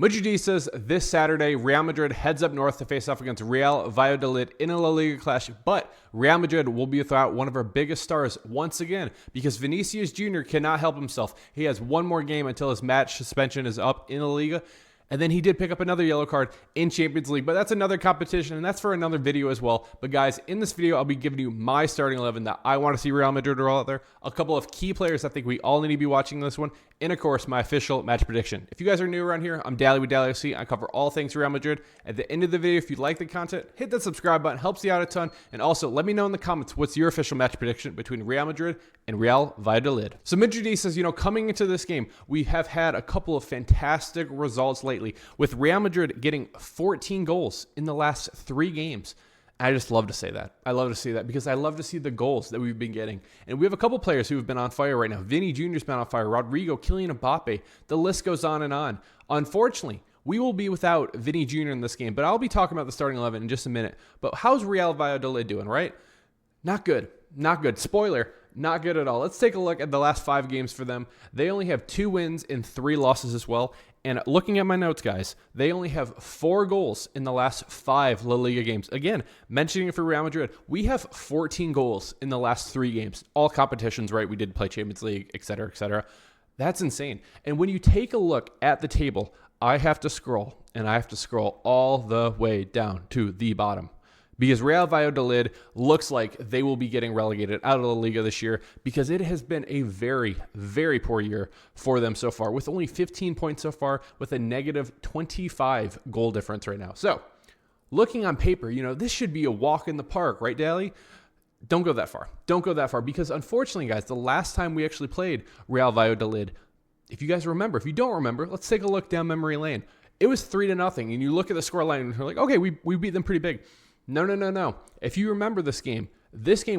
Mujahideen says this Saturday, Real Madrid heads up north to face off against Real Valladolid in a Laliga clash, but Real Madrid will be without one of our biggest stars once again because Vinicius Jr. cannot help himself. He has one more game until his match suspension is up in La Liga. And then he did pick up another yellow card in Champions League, but that's another competition, and that's for another video as well. But guys, in this video, I'll be giving you my starting 11 that I want to see Real Madrid roll out there, a couple of key players I think we all need to be watching this one, and of course, my official match prediction. If you guys are new around here, I'm Dally with Dallyfc. I cover all things Real Madrid. At the end of the video, if you like the content, hit that subscribe button, helps you out a ton, and also let me know in the comments what's your official match prediction between Real Madrid and Real Valladolid. So Mujahideen says, coming into this game, we have had a couple of fantastic results lately, with Real Madrid getting 14 goals in the last 3 games. I just love to say that. I love to see that because I love to see the goals that we've been getting. And we have a couple players who have been on fire right now. Vini Jr.'s been on fire. Rodrigo, Kylian Mbappe. The list goes on and on. Unfortunately, we will be without Vini Jr. in this game, but I'll be talking about the starting 11 in just a minute. But how's Real Valladolid doing, right? Not good. Not good. Spoiler, not good at all. Let's take a look at the last 5 games for them. They only have 2 wins and 3 losses as well. And looking at my notes, guys, they only have 4 goals in the last 5 La Liga games. Again, mentioning it for Real Madrid, we have 14 goals in the last 3 games. All competitions, right? We did play Champions League, etc., etc. That's insane. And when you take a look at the table, I have to scroll, and I have to scroll all the way down to the bottom. Because Real Valladolid looks like they will be getting relegated out of La Liga this year because it has been a very, very poor year for them so far, with only 15 points so far, with a negative 25 goal difference right now. So, looking on paper, this should be a walk in the park, right, Dally? Don't go that far. Don't go that far because, unfortunately, guys, the last time we actually played Real Valladolid, if you guys remember, if you don't remember, let's take a look down memory lane. It was 3-0, and you look at the scoreline and you're like, okay, we beat them pretty big. No. If you remember this game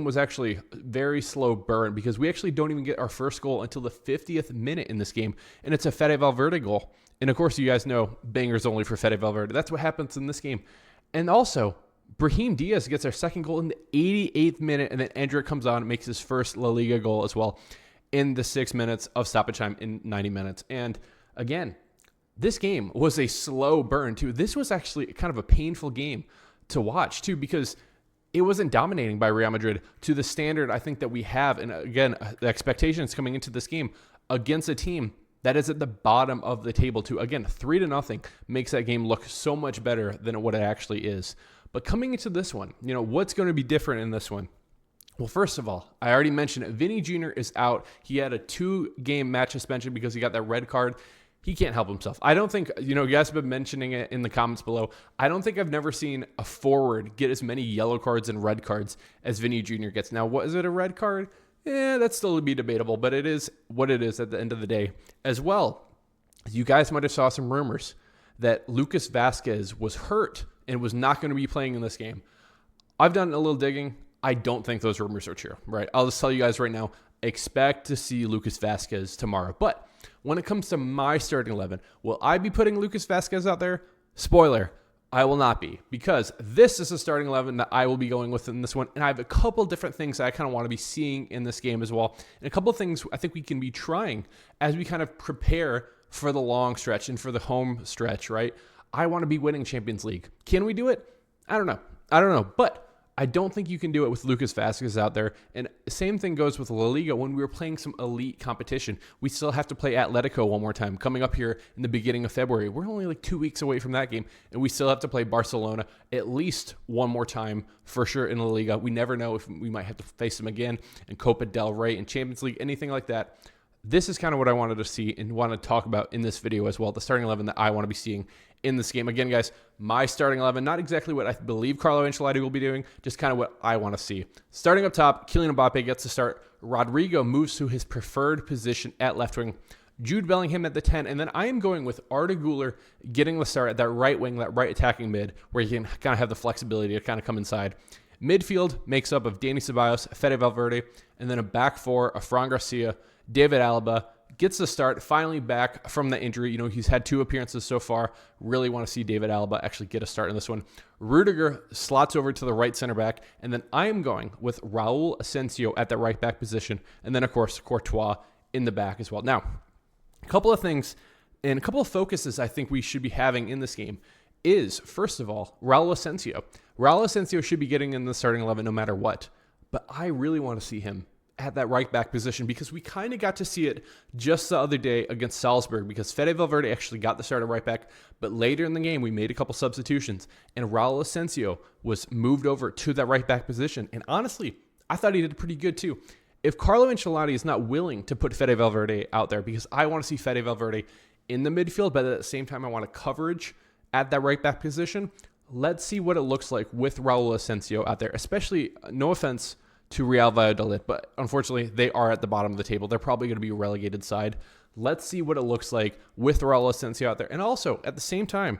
was actually very slow burn because we actually don't even get our first goal until the 50th minute in this game, and it's a Fede Valverde goal. And of course, you guys know bangers only for Fede Valverde. That's what happens in this game. And also, Brahim Diaz gets our second goal in the 88th minute, and then Endrick comes on and makes his first La Liga goal as well in the 6 minutes of stoppage time in 90 minutes. And again, this game was a slow burn too. This was actually kind of a painful game to watch too because it wasn't dominating by Real Madrid to the standard I think that we have. And again, the expectations coming into this game against a team that is at the bottom of the table too. Again, 3-0 makes that game look so much better than what it actually is. But coming into this one, what's going to be different in this one? Well, first of all, I already mentioned it. Vini Jr. is out. He had a 2-game match suspension because he got that red card. He can't help himself. I don't think, you guys have been mentioning it in the comments below. I don't think I've never seen a forward get as many yellow cards and red cards as Vini Jr. gets. Now, was it a red card? That's still to be debatable, but it is what it is at the end of the day. As well, you guys might have saw some rumors that Lucas Vazquez was hurt and was not going to be playing in this game. I've done a little digging. I don't think those rumors are true, right? I'll just tell you guys right now, expect to see Lucas Vazquez tomorrow. But when it comes to my starting 11, will I be putting Lucas Vazquez out there? Spoiler, I will not be, because this is a starting 11 that I will be going with in this one, and I have a couple different things that I kind of want to be seeing in this game as well, and a couple of things I think we can be trying as we kind of prepare for the long stretch and for the home stretch, right? I want to be winning Champions League. Can we do it? I don't know, but I don't think you can do it with Lucas Vazquez out there. And same thing goes with La Liga. When we were playing some elite competition, we still have to play Atletico one more time coming up here in the beginning of February. We're only like 2 weeks away from that game, and we still have to play Barcelona at least one more time for sure in La Liga. We never know if we might have to face them again in Copa del Rey and Champions League, anything like that. This is kind of what I wanted to see and want to talk about in this video as well, the starting 11 that I want to be seeing in this game. Again, guys, my starting 11, not exactly what I believe Carlo Ancelotti will be doing, just kind of what I want to see. Starting up top, Kylian Mbappe gets to start. Rodrigo moves to his preferred position at left wing. Jude Bellingham at the 10, and then I am going with Arda Güler getting the start at that right wing, that right attacking mid, where he can kind of have the flexibility to kind of come inside. Midfield makes up of Dani Ceballos, Fede Valverde, and then a back four of Fran Garcia, David Alaba, gets the start, finally back from the injury. He's had 2 appearances so far. Really want to see David Alaba actually get a start in this one. Rudiger slots over to the right center back, and then I am going with Raul Asensio at the right back position, and then, of course, Courtois in the back as well. Now, a couple of things And a couple of focuses I think we should be having in this game is, first of all, Raul Asensio. Raul Asensio should be getting in the starting 11 no matter what. But I really want to see him at that right back position because we kind of got to see it just the other day against Salzburg because Fede Valverde actually got the start at right back. But later in the game, we made a couple substitutions and Raul Asensio was moved over to that right back position. And honestly, I thought he did pretty good too. If Carlo Ancelotti is not willing to put Fede Valverde out there, because I want to see Fede Valverde in the midfield, but at the same time, I want a coverage at that right back position. Let's see what it looks like with Raul Asensio out there, especially, no offense to Real Valladolid, but unfortunately, they are at the bottom of the table. They're probably going to be a relegated side. Let's see what it looks like with Raul Asensio out there. And also, at the same time,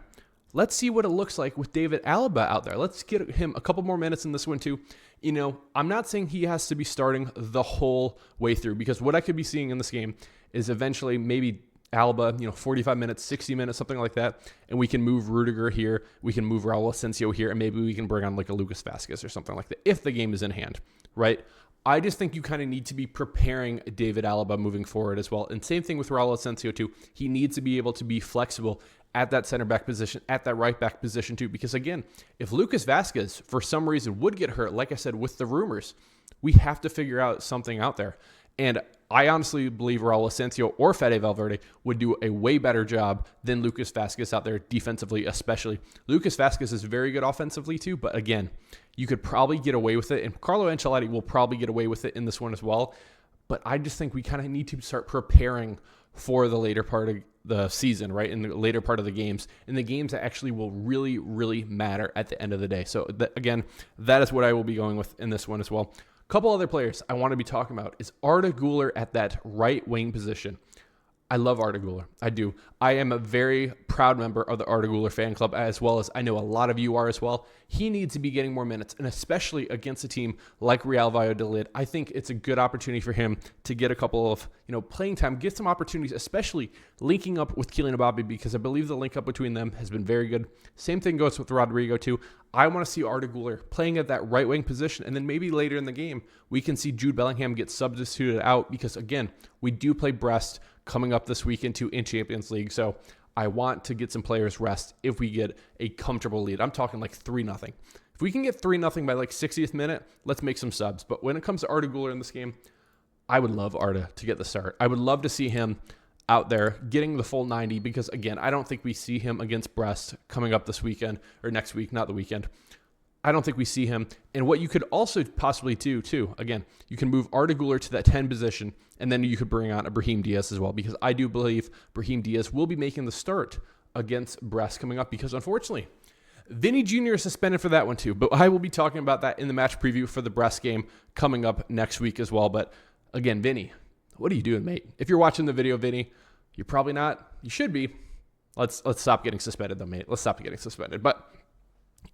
let's see what it looks like with David Alaba out there. Let's get him a couple more minutes in this one too. You know, I'm not saying he has to be starting the whole way through because what I could be seeing in this game is eventually maybe Alaba, 45 minutes, 60 minutes, something like that. And we can move Rudiger here. We can move Raul Asensio here. And maybe we can bring on like a Lucas Vazquez or something like that if the game is in hand, right? I just think you kind of need to be preparing David Alaba moving forward as well. And same thing with Raul Asensio too. He needs to be able to be flexible at that center back position, at that right back position too. Because again, if Lucas Vazquez for some reason would get hurt, like I said, with the rumors, we have to figure out something out there. And I honestly believe Raul Asensio or Fede Valverde would do a way better job than Lucas Vazquez out there defensively, especially. Lucas Vazquez is very good offensively too, but again, you could probably get away with it, and Carlo Ancelotti will probably get away with it in this one as well. But I just think we kind of need to start preparing for the later part of the season, right? In the later part of the games, and the games that actually will really, really matter at the end of the day. So again, that is what I will be going with in this one as well. Couple other players I want to be talking about is Arda Güler at that right wing position. I love Arda Güler. I do. I am a very proud member of the Arda Güler fan club, as well as I know a lot of you are as well. He needs to be getting more minutes, and especially against a team like Real Valladolid. I think it's a good opportunity for him to get a couple of playing time, get some opportunities, especially linking up with Kylian Mbappe, because I believe the link up between them has been very good. Same thing goes with Rodrigo too. I want to see Arda Güler playing at that right wing position, and then maybe later in the game we can see Jude Bellingham get substituted out because again, we do play Brest coming up this weekend too in Champions League. So I want to get some players rest if we get a comfortable lead. I'm talking like 3-0. If we can get 3-0 by like 60th minute, let's make some subs. But when it comes to Arda Güler in this game, I would love Arda to get the start. I would love to see him out there getting the full 90 because again, I don't think we see him against Brest coming up this weekend or next week, not the weekend. I don't think we see him. And what you could also possibly do too, again, you can move Arda Güler to that 10 position, and then you could bring on a Brahim Diaz as well, because I do believe Brahim Diaz will be making the start against Brest coming up, because unfortunately, Vini Jr. is suspended for that one too. But I will be talking about that in the match preview for the Brest game coming up next week as well. But again, Vini, what are you doing, mate? If you're watching the video, Vini, you're probably not. You should be. Let's stop getting suspended though, mate. Let's stop getting suspended. But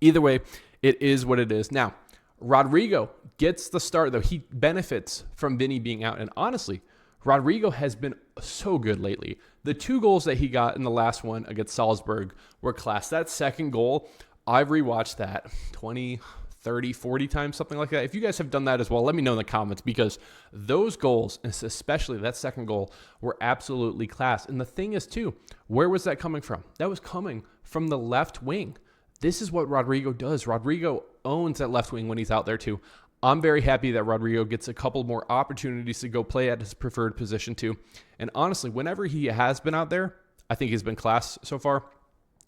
either way, it is what it is. Now, Rodrigo gets the start, though. He benefits from Vini being out. And honestly, Rodrigo has been so good lately. The 2 goals that he got in the last one against Salzburg were class. That second goal, I've rewatched that 20, 30, 40 times, something like that. If you guys have done that as well, let me know in the comments, because those goals, especially that second goal, were absolutely class. And the thing is, too, where was that coming from? That was coming from the left wing. This is what Rodrigo does. Rodrigo owns that left wing when he's out there too. I'm very happy that Rodrigo gets a couple more opportunities to go play at his preferred position too. And honestly, whenever he has been out there, I think he's been class so far.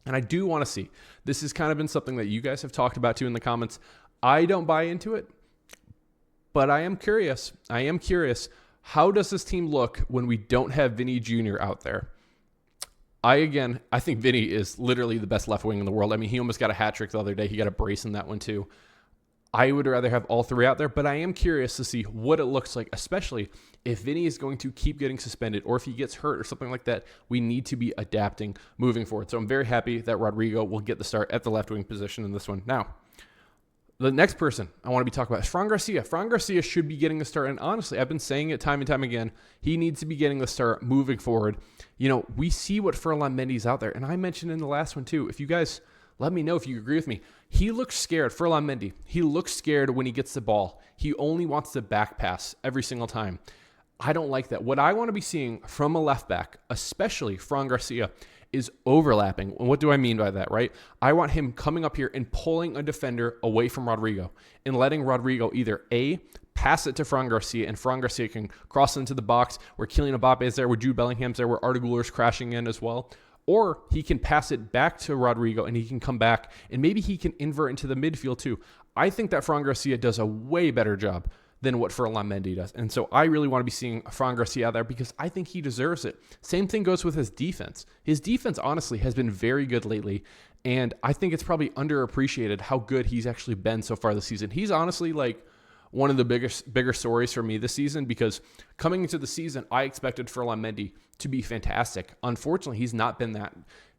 And I do want to see. This has kind of been something that you guys have talked about too in the comments. I don't buy into it, but I am curious. How does this team look when we don't have Vini Jr. out there? I think Vini is literally the best left wing in the world. I mean, he almost got a hat trick the other day. He got a brace in that one too. I would rather have all 3 out there, but I am curious to see what it looks like, especially if Vini is going to keep getting suspended or if he gets hurt or something like that. We need to be adapting moving forward. So I'm very happy that Rodrigo will get the start at the left wing position in this one. Now, the next person I want to be talking about is Fran Garcia. Fran Garcia should be getting the start, and honestly, I've been saying it time and time again. He needs to be getting the start moving forward. We see what Ferland Mendy's out there, and I mentioned in the last one too. If you guys let me know if you agree with me. He looks scared. Ferland Mendy, he looks scared when he gets the ball. He only wants to back pass every single time. I don't like that. What I want to be seeing from a left back, especially Fran Garcia, is overlapping. And what do I mean by that, right? I want him coming up here and pulling a defender away from Rodrigo and letting Rodrigo either A, pass it to Fran Garcia, and Fran Garcia can cross into the box where Kylian Mbappe is there, where Jude Bellingham's there, where Arda Güler's crashing in as well. Or he can pass it back to Rodrigo and he can come back and maybe he can invert into the midfield too. I think that Fran Garcia does a way better job than what Ferland Mendy does. And so I really want to be seeing Fran Garcia out there because I think he deserves it. Same thing goes with his defense. His defense, honestly, has been very good lately. And I think it's probably underappreciated how good he's actually been so far this season. He's honestly like one of the bigger stories for me this season because coming into the season, I expected Ferland Mendy to be fantastic. Unfortunately, he's not been that.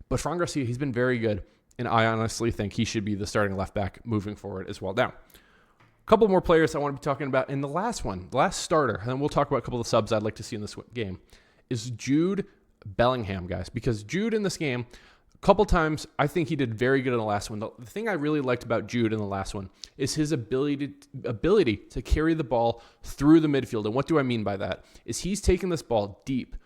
But Fran Garcia, he's been very good. And I honestly think he should be the starting left back moving forward as well. Now, couple more players I want to be talking about. And the last starter, and then we'll talk about a couple of the subs I'd like to see in this game, is Jude Bellingham, guys. Because Jude in this game, a couple times, I think he did very good in the last one. The thing I really liked about Jude in the last one is his ability to carry the ball through the midfield. And what do I mean by that? Is he's taking this ball deep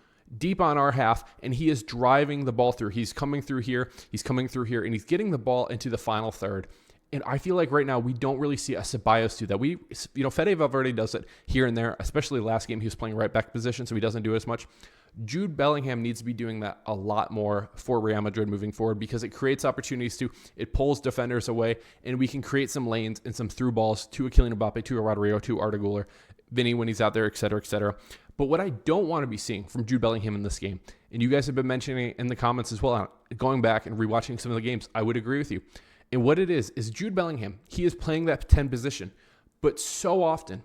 on our half, and he is driving the ball through. He's coming through here, and he's getting the ball into the final third. And I feel like right now we don't really see a Ceballos do that. Fede Valverde does it here and there, especially last game he was playing right back position, so he doesn't do it as much. Jude Bellingham needs to be doing that a lot more for Real Madrid moving forward because it creates opportunities it pulls defenders away, and we can create some lanes and some through balls to a Kylian Mbappe, to a Rodrigo, to Arda Güler, Vini when he's out there, et cetera, et cetera. But what I don't want to be seeing from Jude Bellingham in this game, and you guys have been mentioning it in the comments as well, going back and rewatching some of the games, I would agree with you. And what it is Jude Bellingham, he is playing that 10 position. But so often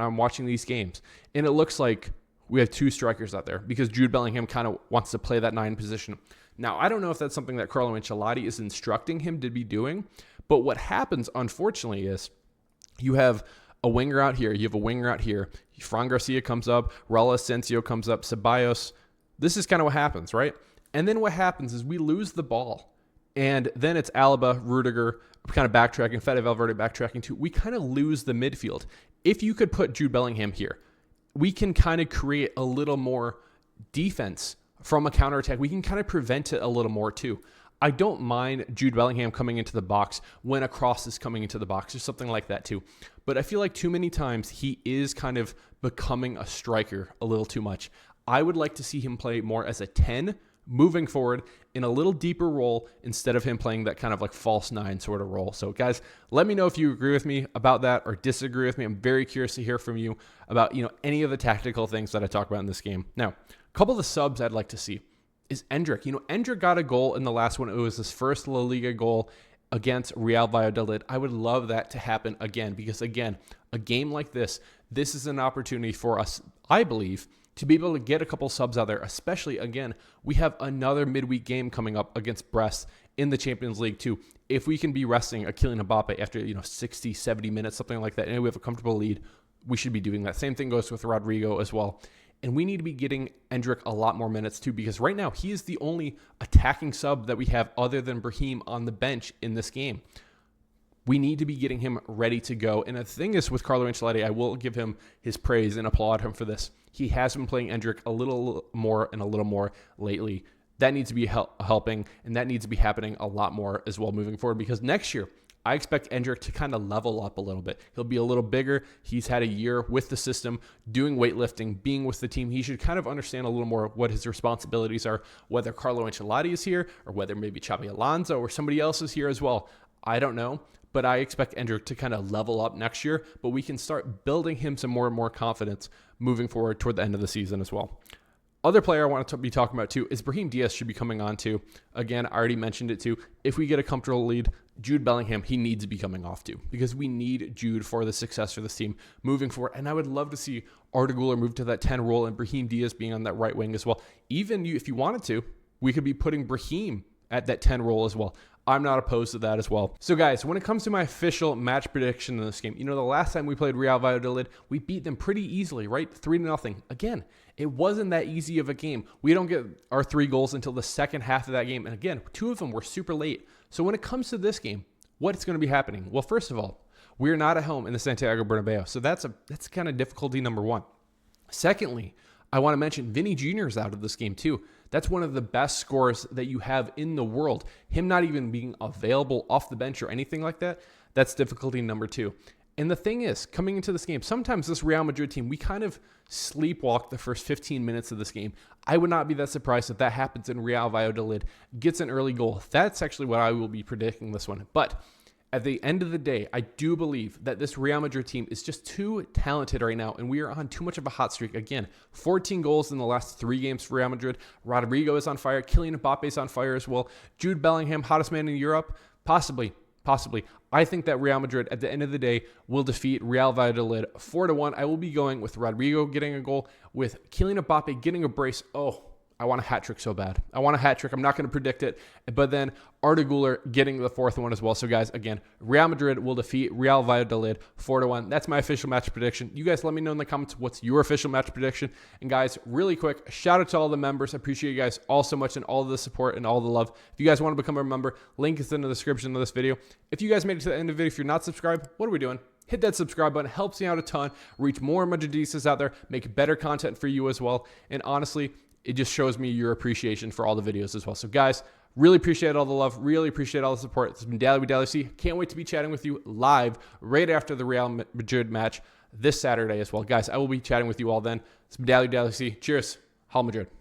I'm watching these games, and it looks like we have two strikers out there because Jude Bellingham kind of wants to play that 9 position. Now, I don't know if that's something that Carlo Ancelotti is instructing him to be doing, but what happens, unfortunately, is you have a winger out here, Fran Garcia comes up, Raul Asensio comes up, Ceballos. This is kind of what happens, right? And then what happens is we lose the ball. And then it's Alaba, Rudiger, kind of backtracking, Fede Valverde backtracking too. We kind of lose the midfield. If you could put Jude Bellingham here, we can kind of create a little more defense from a counterattack. We can kind of prevent it a little more too. I don't mind Jude Bellingham coming into the box when a cross is coming into the box or something like that too. But I feel like too many times he is kind of becoming a striker a little too much. I would like to see him play more as a 10 moving forward in a little deeper role instead of him playing that kind of like false 9 sort of role. So guys, let me know if you agree with me about that or disagree with me. I'm very curious to hear from you about, any of the tactical things that I talk about in this game. Now, a couple of the subs I'd like to see is Endrick. Endrick got a goal in the last one. It was his first La Liga goal against Real Valladolid. I would love that to happen again because, again, a game like this is an opportunity for us, I believe, to be able to get a couple subs out there, especially, again, we have another midweek game coming up against Brest in the Champions League too. If we can be resting a Kylian Mbappe after 60, 70 minutes, something like that, and we have a comfortable lead, we should be doing that. Same thing goes with Rodrigo as well. And we need to be getting Endrick a lot more minutes too because right now he is the only attacking sub that we have other than Brahim on the bench in this game. We need to be getting him ready to go. And the thing is with Carlo Ancelotti, I will give him his praise and applaud him for this. He has been playing Endrick a little more lately. That needs to be helping, and that needs to be happening a lot more as well moving forward because next year, I expect Endrick to kind of level up a little bit. He'll be a little bigger. He's had a year with the system, doing weightlifting, being with the team. He should kind of understand a little more what his responsibilities are, whether Carlo Ancelotti is here or whether maybe Xabi Alonso or somebody else is here as well. I don't know. But I expect Endrick to kind of level up next year, but we can start building him some more and more confidence moving forward toward the end of the season as well. Other player I want to be talking about too is Brahim Diaz should be coming on too. Again, I already mentioned it too. If we get a comfortable lead, Jude Bellingham, he needs to be coming off too because we need Jude for the success for this team moving forward. And I would love to see Arda Güler move to that 10 role and Brahim Diaz being on that right wing as well. Even if you wanted to, we could be putting Brahim at that 10 role as well. I'm not opposed to that as well. So guys, when it comes to my official match prediction in this game, the last time we played Real Valladolid, we beat them pretty easily, right? 3-0. Again, it wasn't that easy of a game. We don't get our 3 goals until the second half of that game. And again, 2 of them were super late. So when it comes to this game, what's going to be happening? Well, first of all, we're not at home in the Santiago Bernabeu. So that's kind of difficulty number 1. Secondly, I want to mention Vini Jr. is out of this game too. That's one of the best scorers that you have in the world. Him not even being available off the bench or anything like that, that's difficulty number 2. And the thing is, coming into this game, sometimes this Real Madrid team, we kind of sleepwalk the first 15 minutes of this game. I would not be that surprised if that happens and Real Valladolid gets an early goal. That's actually what I will be predicting this one. But at the end of the day, I do believe that this Real Madrid team is just too talented right now, and we are on too much of a hot streak. Again, 14 goals in the last 3 games for Real Madrid. Rodrigo is on fire. Kylian Mbappe is on fire as well. Jude Bellingham, hottest man in Europe? Possibly. I think that Real Madrid, at the end of the day, will defeat Real Valladolid 4-1. I will be going with Rodrigo getting a goal, with Kylian Mbappe getting a brace. Oh, I want a hat trick so bad. I want a hat trick. I'm not going to predict it. But then Arda Güler getting the 4th one as well. So guys, again, Real Madrid will defeat Real Valladolid 4-1. That's my official match prediction. You guys let me know in the comments what's your official match prediction. And guys, really quick, shout out to all the members. I appreciate you guys all so much and all the support and all the love. If you guys want to become a member, link is in the description of this video. If you guys made it to the end of the video, if you're not subscribed, what are we doing? Hit that subscribe button. Helps me out a ton. Reach more Madridistas out there. Make better content for you as well. And honestly, it just shows me your appreciation for all the videos as well. So guys, really appreciate all the love. Really appreciate all the support. This has been Dally with Dallyfc. Can't wait to be chatting with you live right after the Real Madrid match this Saturday as well. Guys, I will be chatting with you all then. This has been Dally with Dallyfc. Cheers. Real Madrid.